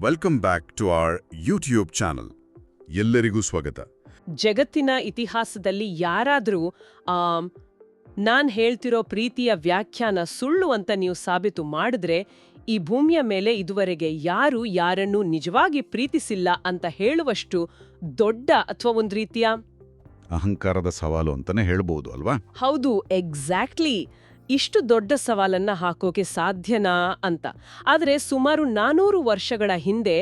Welcome back to our YouTube channel. ಎಲ್ಲರಿಗೂ ಸ್ವಾಗತ. ಜಗತ್ತಿನ ಇತಿಹಾಸದಲ್ಲಿ ಯಾರಾದರೂ ನಾನ್ ಹೇಳ್ತಿರೋ ಪ್ರೀತಿಯ ವ್ಯಾಖ್ಯಾನ ಸುಳ್ಳು ಅಂತ ನೀವು ಸಾಬೀತು ಮಾಡಿದ್ರೆ ಈ ಭೂಮಿಯ ಮೇಲೆ ಇದುವರೆಗೆ ಯಾರು ಯಾರನ್ನೂ ನಿಜವಾಗಿ ಪ್ರೀತಿಸಿಲ್ಲ ಅಂತ ಹೇಳುವಷ್ಟು ದೊಡ್ಡ ಅಥವಾ ಒಂದು ರೀತಿಯ ಅಹಂಕಾರದ ಸವಾಲು ಅಂತಾನೆ ಹೇಳ್ಬೋದು ಅಲ್ವಾ? ಹೌದು, ಎಕ್ಸಾಕ್ಟ್ಲಿ. ಇಷ್ಟು ದೊಡ್ಡ ಸವಾಲನ್ನ ಹಾಕೋಕೆ ಸಾಧ್ಯನಾ ಅಂತ. ಆದರೆ ಸುಮಾರು 400 ವರ್ಷಗಳ ಹಿಂದೆ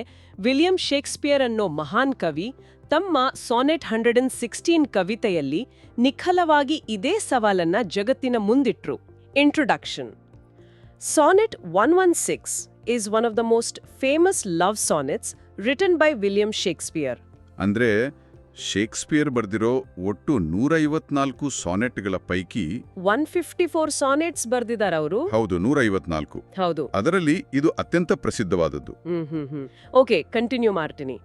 ವಿಲಿಯಂ ಶೇಕ್ಸ್ಪಿಯರ್ ಅನ್ನೋ ಮಹಾನ್ ಕವಿ ತಮ್ಮ ಸಾನೆಟ್ 116 ಕವಿತೆಯಲ್ಲಿ ನಿಖಲವಾಗಿ ಇದೇ ಸವಾಲನ್ನ ಜಗತ್ತಿನ ಮುಂದಿಟ್ರು. Introduction. Sonnet 116 is one of the most famous love sonnets written by William Shakespeare. ಅಂದ್ರೆ ಶೇಕ್ಸ್ಪಿಯರ್ ಬರೆದಿರೋ ಒಟ್ಟು 154 ಸಾನೆಟ್ಗಳ ಪೈಕಿ 154 ಸಾನೆಟ್ಸ್ ಬರ್ದಿದ್ದಾರೆ ಅವರು. ಹೌದು, 154. ಹೌದು, ಅದರಲ್ಲಿ ಇದು ಅತ್ಯಂತ ಪ್ರಸಿದ್ಧವಾದದ್ದು. ಓಕೆ, ಕಂಟಿನ್ಯೂ ಮಾಡ್ತೀನಿ.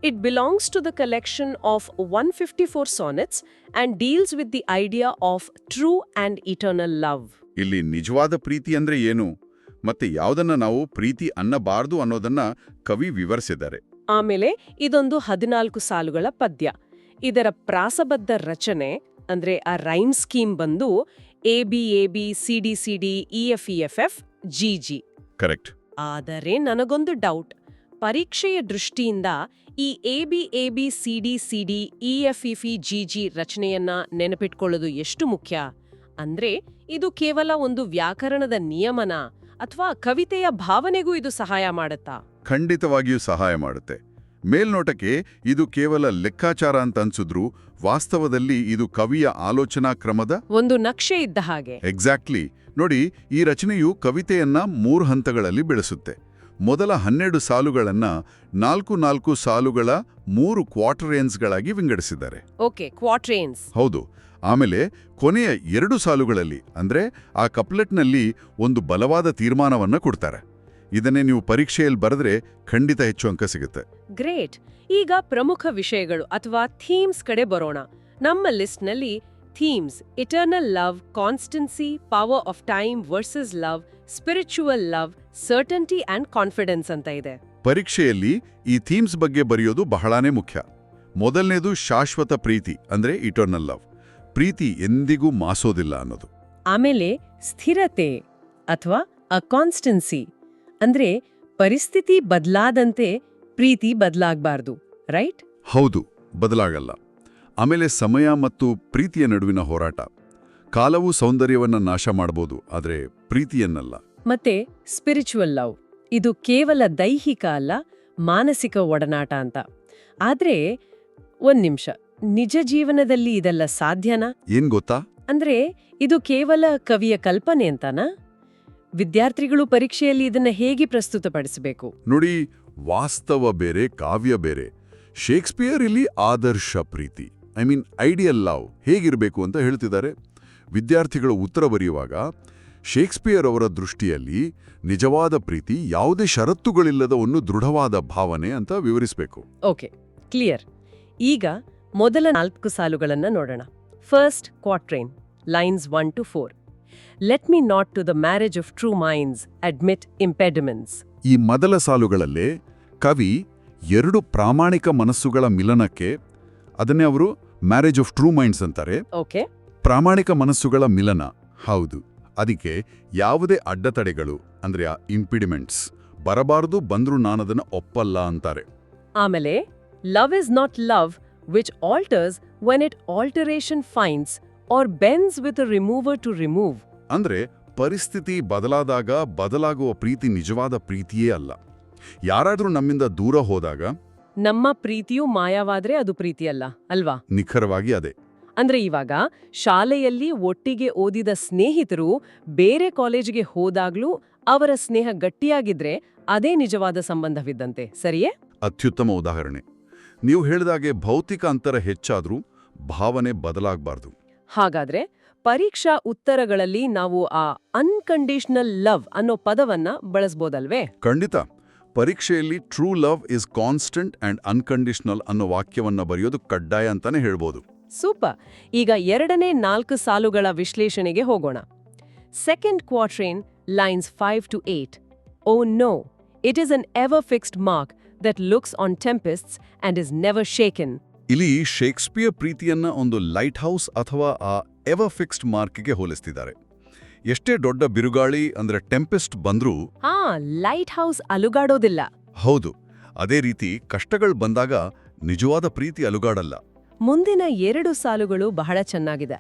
It belongs to the collection of 154 sonnets and deals with the idea of true and eternal love. ಇಲ್ಲಿ ನಿಜವಾದ ಪ್ರೀತಿ ಅಂದ್ರೆ ಏನು ಮತ್ತೆ ಯಾವುದನ್ನ ನಾವು ಪ್ರೀತಿ ಅನ್ನಬಾರದು ಅನ್ನೋದನ್ನ ಕವಿ ವಿವರಿಸಿದ್ದಾರೆ. ಆಮೇಲೆ ಇದೊಂದು 14 ಸಾಲುಗಳ ಪದ್ಯ. ಇದರ ಪ್ರಾಸಬದ್ಧ ರಚನೆ ಅಂದ್ರೆ ಆ ರೈಮ್ ಸ್ಕೀಮ್ ಬಂದು ABAB CDCD EFEFF GG. Correct. ಆದರೆ ನನಗೊಂದು ಡೌಟ್. ಪರೀಕ್ಷೆಯ ದೃಷ್ಟಿಯಿಂದ ಈ ABAB CDCD EFEF GG ರಚನೆಯನ್ನ ನೆನಪಿಟ್ಕೊಳ್ಳೋದು ಎಷ್ಟು ಮುಖ್ಯ? ಅಂದ್ರೆ ಇದು ಕೇವಲ ಒಂದು ವ್ಯಾಕರಣದ ನಿಯಮನ ಅಥವಾ ಕವಿತೆಯ ಭಾವನೆಗೂ ಇದು ಸಹಾಯ ಮಾಡುತ್ತಾ? ಖಂಡಿತವಾಗಿಯೂ ಸಹಾಯ ಮಾಡುತ್ತೆ. ಮೇಲ್ನೋಟಕ್ಕೆ ಇದು ಕೇವಲ ಲೆಕ್ಕಾಚಾರ ಅಂತ ಅನ್ಸಿದ್ರು ವಾಸ್ತವದಲ್ಲಿ ಇದು ಕವಿಯ ಆಲೋಚನಾ ಕ್ರಮದ ಒಂದು ನಕ್ಷೆ ಇದ್ದ ಹಾಗೆ. ಎಕ್ಸಾಕ್ಟ್ಲಿ. ನೋಡಿ, ಈ ರಚನೆಯು ಕವಿತೆಯನ್ನ 3 ಹಂತಗಳಲ್ಲಿ ಬೆಳೆಸುತ್ತೆ. ಮೊದಲ 12 ಸಾಲುಗಳನ್ನ 4 ಸಾಲುಗಳ 3 ಕ್ವಾರ್ಟರೇನ್ಸ್ಗಳಾಗಿ ವಿಂಗಡಿಸಿದ್ದಾರೆ. ಓಕೆ, ಕ್ವಾರ್ಟರೇನ್ಸ್. ಹೌದು. ಆಮೇಲೆ ಕೊನೆಯ 2 ಸಾಲುಗಳಲ್ಲಿ ಅಂದ್ರೆ ಆ ಕಪ್ಲೆಟ್ನಲ್ಲಿ ಒಂದು ಬಲವಾದ ತೀರ್ಮಾನವನ್ನ ಕೊಡ್ತಾರೆ. ಇದನ್ನೇ ನೀವು ಪರೀಕ್ಷೆಯಲ್ಲಿ ಬರೆದ್ರೆ ಖಂಡಿತ ಹೆಚ್ಚು ಅಂಕ ಸಿಗುತ್ತೆ. ಗ್ರೇಟ್. ಈಗ ಪ್ರಮುಖ ವಿಷಯಗಳು ಅಥವಾ ಥೀಮ್ಸ್ ಕಡೆ ಬರೋಣ. ನಮ್ಮ ಲಿಸ್ಟ್ನಲ್ಲಿ themes eternal love, constancy, power of time versus love, spiritual love, certainty and confidence ಅಂತ ಇದೆ. ಪರೀಕ್ಷೆಯಲ್ಲಿ ಈ ಥೀಮ್ಸ್ ಬಗ್ಗೆ ಬರೆಯೋದು ಬಹಳಾನೇ ಮುಖ್ಯ. ಮೊದಲನೇದು ಶಾಶ್ವತ ಪ್ರೀತಿ ಅಂದ್ರೆ ಇಟರ್ನಲ್ ಲವ್. ಪ್ರೀತಿ ಎಂದಿಗೂ ಮಾಸೋದಿಲ್ಲ ಅನ್ನೋದು. ಆಮೇಲೆ ಸ್ಥಿರತೆ ಅಥವಾ ಕಾನ್ಸ್ಟೆನ್ಸಿ ಅಂದ್ರೆ ಪರಿಸ್ಥಿತಿ ಬದಲಾದಂತೆ ಪ್ರೀತಿ ಬದಲಾಗಬಾರ್ದು, ರೈಟ್? ಹೌದು, ಬದಲಾಗಲ್ಲ. ಆಮೇಲೆ ಸಮಯ ಮತ್ತು ಪ್ರೀತಿಯ ನಡುವಿನ ಹೋರಾಟ. ಕಾಲವು ಸೌಂದರ್ಯವನ್ನ ನಾಶ ಮಾಡಬಹುದು, ಆದರೆ ಪ್ರೀತಿಯನ್ನಲ್ಲ. ಮತ್ತೆ ಸ್ಪಿರಿಚುವಲ್ ಲವ್, ಇದು ಕೇವಲ ದೈಹಿಕ ಅಲ್ಲ, ಮಾನಸಿಕ ಒಡನಾಟ ಅಂತ. ಆದ್ರೆ ಒಂದ್ ನಿಮಿಷ, ನಿಜ ಜೀವನದಲ್ಲಿ ಇದೆಲ್ಲ ಸಾಧ್ಯನಾ? ಏನ್ ಗೊತ್ತಾ? ಅಂದ್ರೆ ಇದು ಕೇವಲ ಕವಿಯ ಕಲ್ಪನೆ ಅಂತಾನಾ? ವಿದ್ಯಾರ್ಥಿಗಳು ಪರೀಕ್ಷೆಯಲ್ಲಿ ಇದನ್ನ ಹೇಗೆ ಪ್ರಸ್ತುತಪಡಿಸಬೇಕು? ನೋಡಿ, ವಾಸ್ತವ ಬೇರೆ, ಕಾವ್ಯ ಬೇರೆ. ಶೇಕ್ಸ್ಪಿಯರ್ ಇಲ್ಲಿ ಆದರ್ಶ ಪ್ರೀತಿ, ಐಡಿಯಲ್ ಲವ್ ಹೇಗಿರಬೇಕು ಅಂತ ಹೇಳ್ತಿದ್ದಾರೆ. ವಿದ್ಯಾರ್ಥಿಗಳು ಉತ್ತರ ಬರೆಯುವಾಗ ಶೇಕ್ಸ್ಪಿಯರ್ ಅವರ ದೃಷ್ಟಿಯಲ್ಲಿ ನಿಜವಾದ ಪ್ರೀತಿ ಯಾವುದೇ ಷರತ್ತುಗಳಿಲ್ಲದ ಒಂದು ದೃಢವಾದ ಭಾವನೆ ಅಂತ ವಿವರಿಸಬೇಕು. Okay, clear. ಈಗ ಮೊದಲ 4 ಸಾಲುಗಳನ್ನ ನೋಡೋಣ. First quatrain, lines 1 to 4. Let me not to the marriage of true minds admit impediments. ಈ ಮೊದಲ ಸಾಲುಗಳಲ್ಲೇ ಕವಿ 2 ಪ್ರಾಮಾಣಿಕ ಮನಸ್ಸುಗಳ ಮಿಲನಕ್ಕೆ, ಅದನ್ನೇ ಅವರು ಮ್ಯಾರೇಜ್ ಆಫ್ ಟ್ರೂ ಮೈಂಡ್ಸ್ ಅಂತಾರೆ. ಓಕೆ, ಪ್ರಾಮಾಣಿಕ ಮನಸ್ಸುಗಳ ಮಿಲನ. ಹೌದು, ಅದಕ್ಕೆ ಯಾವುದೇ ಅಡ್ಡತಡೆಗಳು ಅಂದ್ರೆ ಇಂಪಿಡಿಮೆಂಟ್ಸ್ ಬರಬಾರದು, ಬಂದ್ರು ನಾನದನ್ನ ಒಪ್ಪಲ್ಲ ಅಂತಾರೆ. ಆಮೇಲೆ love is not love which alters when it alteration finds or bends with a remover to remove. ಅಂದ್ರೆ ಪರಿಸ್ಥಿತಿ ಬದಲಾದಾಗ ಬದಲಾಗುವ ಪ್ರೀತಿ ನಿಜವಾದ ಪ್ರೀತಿಯೇ ಅಲ್ಲ. ಯಾರಾದ್ರೂ ನಮ್ಮಿಂದ ದೂರ ಹೋದಾಗ ನಮ್ಮ ಪ್ರೀತಿಯೂ ಮಾಯವಾದ್ರೆ ಅದು ಪ್ರೀತಿಯಲ್ಲ, ಅಲ್ವಾ? ನಿಖರವಾಗಿ ಅದೇ. ಅಂದ್ರೆ ಇವಾಗ ಶಾಲೆಯಲ್ಲಿ ಒಟ್ಟಿಗೆ ಓದಿದ ಸ್ನೇಹಿತರು ಬೇರೆ ಕಾಲೇಜಿಗೆ ಹೋದಾಗ್ಲೂ ಅವರ ಸ್ನೇಹ ಗಟ್ಟಿಯಾಗಿದ್ರೆ ಅದೇ ನಿಜವಾದ ಸಂಬಂಧವಿದ್ದಂತೆ, ಸರಿಯೇ? ಅತ್ಯುತ್ತಮ ಉದಾಹರಣೆ. ನೀವು ಹೇಳಿದಾಗೆ ಭೌತಿಕ ಅಂತರ ಹೆಚ್ಚಾದ್ರೂ ಭಾವನೆ ಬದಲಾಗಬಾರ್ದು. ಹಾಗಾದ್ರೆ ಪರೀಕ್ಷಾ ಉತ್ತರಗಳಲ್ಲಿ ನಾವು ಆ ಅನ್ಕಂಡೀಷನಲ್ ಲವ್ ಅನ್ನೋ ಪದವನ್ನ ಬಳಸ್ಬೋದಲ್ವೇ? ಖಂಡಿತ. ಪರೀಕ್ಷೆಯಲ್ಲಿ true love is constant and unconditional ಅನ್ನೋ ವಾಕ್ಯವನ್ನ ಬರೆಯೋದು ಕಡ್ಡಾಯ ಅಂತಾನೆ ಹೇಳ್ಬೋದು. ಸೂಪರ್. ಈಗ ಎರಡನೇ 4 ಸಾಲುಗಳ ವಿಶ್ಲೇಷಣೆಗೆ ಹೋಗೋಣ. Second quatrain, lines 5 to 8. O no, it is an ever fixed mark that looks on tempests and is never shaken. ಇಲ್ಲಿ ಶೇಕ್ಸ್ಪಿಯರ್ ಪ್ರೀತಿಯನ್ನ ಒಂದು ಲೈಟ್ ಹೌಸ್ ಅಥವಾ ಆ ಎವರ್ ಫಿಕ್ಸ್ಡ್ ಮಾರ್ಕ್ಗೆ ಹೋಲಿಸ್ತಿದ್ದಾರೆ. ಎಷ್ಟೇ ದೊಡ್ಡ ಬಿರುಗಾಳಿ ಅಂದ್ರೆ ಟೆಂಪೆಸ್ಟ್ ಬಂದ್ರೂ ಲೈಟ್ ಹೌಸ್ ಅಲುಗಾಡೋದಿಲ್ಲ. ಹೌದು, ಅದೇ ರೀತಿ ಕಷ್ಟಗಳು ಬಂದಾಗ ನಿಜವಾದ ಪ್ರೀತಿ ಅಲುಗಾಡಲ್ಲ. ಮುಂದಿನ 2 ಸಾಲುಗಳು ಬಹಳ ಚೆನ್ನಾಗಿದೆ.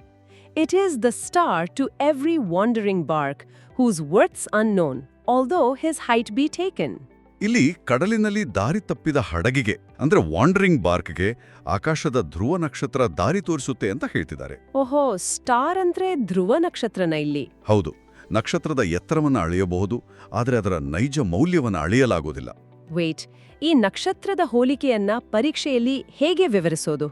It is the star to every wandering bark, whose worth's unknown, although his height be taken. ಇಲ್ಲಿ ಕಡಲಿನಲ್ಲಿ ದಾರಿ ತಪ್ಪಿದ ಹಡಗಿಗೆ ಅಂದ್ರೆ ವಾಂಡರಿಂಗ್ ಬಾರ್ಕ್ಗೆ ಆಕಾಶದ ಧ್ರುವ ನಕ್ಷತ್ರ ದಾರಿ ತೋರಿಸುತ್ತೆ ಅಂತ ಹೇಳ್ತಿದ್ದಾರೆ. ಓಹೋ, ಸ್ಟಾರ್ ಅಂದ್ರೆ ಧ್ರುವ ನಕ್ಷತ್ರನ ಇಲ್ಲಿ. ಹೌದು, ನಕ್ಷತ್ರದ ಎತ್ತರವನ್ನು ಅಳೆಯಬಹುದು, ಆದರೆ ಅದರ ನೈಜ ಮೌಲ್ಯವನ್ನು ಅಳೆಯಲಾಗೋದಿಲ್ಲ. ವೇಟ್, ಈ ನಕ್ಷತ್ರದ ಹೋಲಿಕೆಯನ್ನ ಪರೀಕ್ಷೆಯಲ್ಲಿ ಹೇಗೆ ವಿವರಿಸೋದು?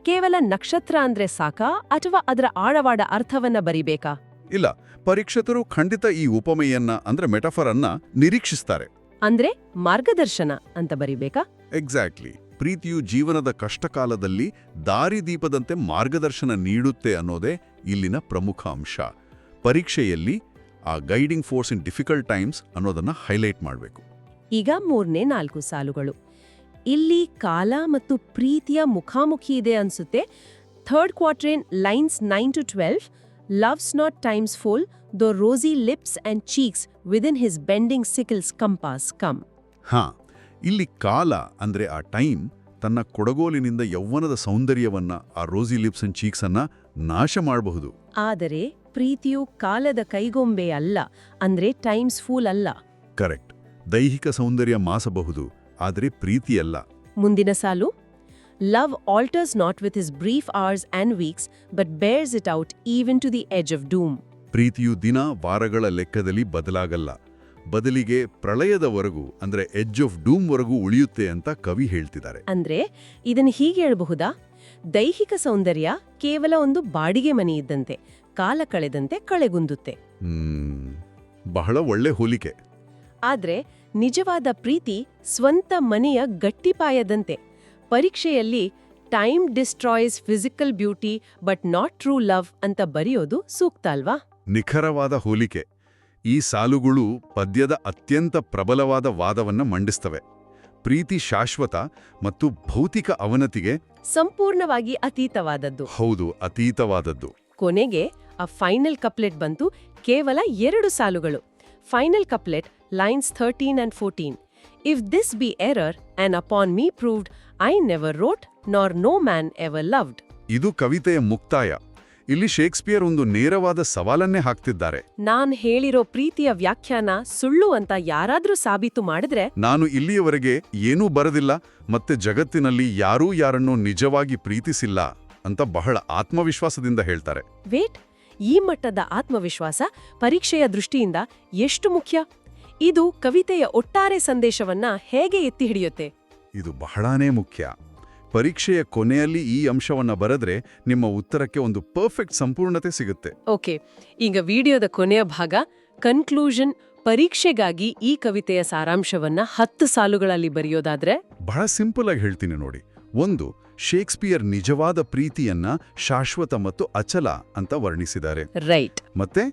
ಕೇವಲ ನಕ್ಷತ್ರ ಅಂದ್ರೆ ಸಾಕಾ ಅಥವಾ ಅದರ ಆಳವಾದ ಅರ್ಥವನ್ನ ಬರಿಬೇಕಾ? ಇಲ್ಲ, ಪರೀಕ್ಷಕರು ಖಂಡಿತ ಈ ಉಪಮೆಯನ್ನ ಅಂದ್ರೆ ಮೆಟಫರ್ ಅನ್ನ ನಿರೀಕ್ಷಿಸ್ತಾರೆ. ಅಂದ್ರೆ ಮಾರ್ಗದರ್ಶನ ಅಂತ ಬರಿಬೇಕಾ? ಎಕ್ಸಾಕ್ಟ್ಲಿ. ಪ್ರೀತಿಯು ಜೀವನದ ಕಷ್ಟಕಾಲದಲ್ಲಿ ದಾರಿದೀಪದಂತೆ ಮಾರ್ಗದರ್ಶನ ನೀಡುತ್ತೆ ಅನ್ನೋದೇ ಇಲ್ಲಿನ ಪ್ರಮುಖ ಅಂಶ. ಪರೀಕ್ಷೆಯಲ್ಲಿ ಆ guiding force in difficult times ಅನ್ನೋದನ್ನ ಹೈಲೈಟ್ ಮಾಡಬೇಕು. ಈಗ 3ನೇ 4 ಸಾಲುಗಳು. ಇಲ್ಲಿ ಕಾಲ ಮತ್ತು ಪ್ರೀತಿಯ ಮುಖಾಮುಖಿ ಇದೆ ಅನ್ಸುತ್ತೆ. 3rd quatrain lines 9 to 12. Love's not time's full, though rosy lips and cheeks within his bending sickle's compass come. ಇಲ್ಲಿ ಕಾಲ ಅಂದ್ರೆ ಆ ಟೈಮ್ ತನ್ನ ಕೊಡಗೋಲಿನಿಂದ ಯೌವನದ ಸೌಂದರ್ಯವನ್ನ, ಆ ರೋಸಿ ಲಿಪ್ಸ್ ಅಂಡ್ ಚೀಕ್ಸ್ ಅನ್ನ ನಾಶ ಮಾಡಬಹುದು. ಆದರೆ ಪ್ರೀತಿಯು ಕಾಲದ ಕೈಗೊಂಬೆ ಅಲ್ಲ, ಅಂದ್ರೆ ಟೈಮ್ಸ್ ಫೂಲ್ ಅಲ್ಲ. ಕರೆಕ್ಟ್. ದೈಹಿಕ ಸೌಂದರ್ಯ ಮಾಸಬಹುದು, ಆದರೆ ಪ್ರೀತಿಯಲ್ಲ. ಮುಂದಿನ ಸಾಲು. Love alters not with his brief hours and weeks, but bears it out even to the edge of doom. ಪ್ರೀತಿಯು ದಿನ ವಾರಗಳ ಲೆಕ್ಕದಲ್ಲಿ ಬದಲಾಗಲ್ಲ, ಬದಲಿಗೆ ಪ್ರಳಯದವರೆಗೂ ಅಂದ್ರೆ ಎಡ್ಜ್ ಆಫ್ ಡೂಮ್ ವರೆಗೂ ಉಳಿಯುತ್ತೆ ಅಂತ ಕವಿ ಹೇಳ್ತಿದ್ದಾರೆ. ಅಂದ್ರೆ ಇದನ್ನು ಹೀಗೆ ಹೇಳಬಹುದಾ? ದೈಹಿಕ ಸೌಂದರ್ಯ ಕೇವಲ ಒಂದು ಬಾಡಿಗೆ ಮನೆ ಇದ್ದಂತೆ, ಕಾಲ ಕಳೆದಂತೆ ಕಳೆಗುಂದುತ್ತೆ. ಬಹಳ ಒಳ್ಳೆ ಹೋಲಿಕೆ. ಆದ್ರೆ ನಿಜವಾದ ಪ್ರೀತಿ ಸ್ವಂತ ಮನೆಯ ಗಟ್ಟಿಪಾಯದಂತೆ. ಪರೀಕ್ಷೆಯಲ್ಲಿ time destroys physical beauty but not true love ಅಂತ ಬರೆಯೋದು ಸೂಕ್ತ ಅಲ್ವಾ? ನಿಖರವಾದ ಹೋಲಿಕೆ. ಈ ಸಾಲುಗಳು ಪದ್ಯದ ಅತ್ಯಂತ ಪ್ರಬಲವಾದ ವಾದವನ್ನ ಮಂಡಿಸ್ತವೆ. ಪ್ರೀತಿ ಶಾಶ್ವತ ಮತ್ತು ಭೌತಿಕ ಅವನತಿಗೆ ಸಂಪೂರ್ಣವಾಗಿ ಅತೀತವಾದದ್ದು. ಹೌದು, ಅತೀತವಾದದ್ದು. ಕೊನೆಗೆ ಆ ಫೈನಲ್ ಕಪ್ಲೆಟ್ ಬಂತು. ಕೇವಲ 2 ಸಾಲುಗಳು. Final couplet lines 13 and 14. If this be error, and upon me proved, I never wrote, nor no man ever loved. ಇದು ಕವಿತೆಯ ಮುಕ್ತಾಯ. ಇಲ್ಲಿ ಶೇಕ್ಸ್ಪಿಯರ್ ಒಂದು ನೇರವಾದ ಸವಾಲನ್ನೇ ಹಾಕ್ತಿದ್ದಾರೆ. ನಾನ್ ಹೇಳಿರೋ ಪ್ರೀತಿಯ ವ್ಯಾಖ್ಯಾನ ಸುಳ್ಳು ಅಂತ ಯಾರಾದ್ರೂ ಸಾಬೀತು ಮಾಡಿದ್ರೆ, ನಾನು ಇಲ್ಲಿಯವರೆಗೆ ಏನೂ ಬರೆದಿಲ್ಲ ಮತ್ತೆ ಜಗತ್ತಿನಲ್ಲಿ ಯಾರೂ ಯಾರನ್ನೂ ನಿಜವಾಗಿ ಪ್ರೀತಿಸಿಲ್ಲ ಅಂತ ಬಹಳ ಆತ್ಮವಿಶ್ವಾಸದಿಂದ ಹೇಳ್ತಾರೆ. ವೇಟ್, ಈ ಮಟ್ಟದ ಆತ್ಮವಿಶ್ವಾಸ ಪರೀಕ್ಷೆಯ ದೃಷ್ಟಿಯಿಂದ ಎಷ್ಟು ಮುಖ್ಯ? ಇದು ಕವಿತೆಯ ಒಟ್ಟಾರೆ ಸಂದೇಶವನ್ನ ಹೇಗೆ ಎತ್ತಿ ಹಿಡಿಯುತ್ತೆ? ಇದು ಬಹಳಾನೇ ಮುಖ್ಯ. ಪರೀಕ್ಷೆಯ ಕೊನೆಯಲ್ಲಿ ಈ ಅಂಶವನ್ನ ಬರೆದ್ರೆ ನಿಮ್ಮ ಉತ್ತರಕ್ಕೆ ಒಂದು ಪರ್ಫೆಕ್ಟ್ ಸಂಪೂರ್ಣತೆ ಸಿಗುತ್ತೆ. ಓಕೆ, ಈಗ ವಿಡಿಯೋದ ಕೊನೆಯ ಭಾಗ ಕನ್ಕ್ಲೂಷನ್. ಪರೀಕ್ಷೆಗಾಗಿ ಈ ಕವಿತೆಯ ಸಾರಾಂಶವನ್ನ 10 ಸಾಲುಗಳಲ್ಲಿ ಬರೆಯೋದಾದ್ರೆ ಬಹಳ ಸಿಂಪಲ್ ಆಗಿ ಹೇಳ್ತೀನಿ ನೋಡಿ. 1. ಶೇಕ್ಸ್ಪಿಯರ್ ನಿಜವಾದ ಪ್ರೀತಿಯನ್ನ ಶಾಶ್ವತ ಮತ್ತು ಅಚಲ ಅಂತ ವರ್ಣಿಸಿದ್ದಾರೆ. ರೈಟ್. ಮತ್ತೆ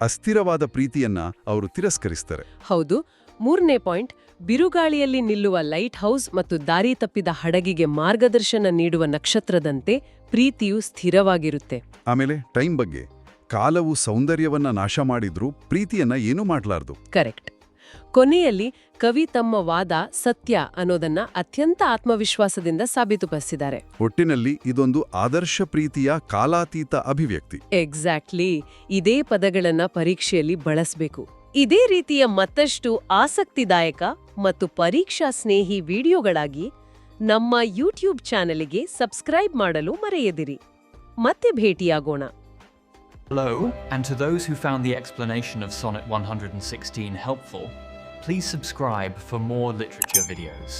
ಅಸ್ಥಿರವಾದ ಪ್ರೀತಿಯನ್ನ ಅವರು ತಿರಸ್ಕರಿಸ್ತಾರೆ. ಹೌದು. 3ನೇ ಪಾಯಿಂಟ್, ಬಿರುಗಾಳಿಯಲ್ಲಿ ನಿಲ್ಲುವ ಲೈಟ್ ಹೌಸ್ ಮತ್ತು ದಾರಿ ತಪ್ಪಿದ ಹಡಗಿಗೆ ಮಾರ್ಗದರ್ಶನ ನೀಡುವ ನಕ್ಷತ್ರದಂತೆ ಪ್ರೀತಿಯು ಸ್ಥಿರವಾಗಿರುತ್ತೆ. ಆಮೇಲೆ ಟೈಮ್ ಬಗ್ಗೆ, ಕಾಲವು ಸೌಂದರ್ಯವನ್ನ ನಾಶ ಮಾಡಿದ್ರೂ ಪ್ರೀತಿಯನ್ನ ಏನೂ ಮಾಡಲಾರ್ದು. ಕರೆಕ್ಟ್. ಕೊನೆಯಲ್ಲಿ ಕವಿ ತಮ್ಮ ವಾದ ಸತ್ಯ ಅನ್ನೋದನ್ನ ಅತ್ಯಂತ ಆತ್ಮವಿಶ್ವಾಸದಿಂದ ಸಾಬೀತುಪಡಿಸಿದ್ದಾರೆ. ಒಟ್ಟಿನಲ್ಲಿ ಇದೊಂದು ಆದರ್ಶ ಪ್ರೀತಿಯ ಕಾಲಾತೀತ ಅಭಿವ್ಯಕ್ತಿ. ಎಕ್ಸಾಕ್ಟ್ಲಿ. ಇದೇ ಪದಗಳನ್ನ ಪರೀಕ್ಷೆಯಲ್ಲಿ ಬಳಸಬೇಕು. ಇದೇ ರೀತಿಯ ಮತ್ತಷ್ಟು ಆಸಕ್ತಿದಾಯಕ ಮತ್ತು ಪರೀಕ್ಷಾ ಸ್ನೇಹಿ ವಿಡಿಯೋಗಳಾಗಿ ನಮ್ಮ ಯೂಟ್ಯೂಬ್ ಚಾನೆಲ್ಗೆ ಸಬ್ಸ್ಕ್ರೈಬ್ ಮಾಡಲು ಮರೆಯದಿರಿ. ಮತ್ತೆ ಭೇಟಿಯಾಗೋಣ. Hello, and to those who found the explanation of Sonnet 116 helpful, please subscribe for more literature videos.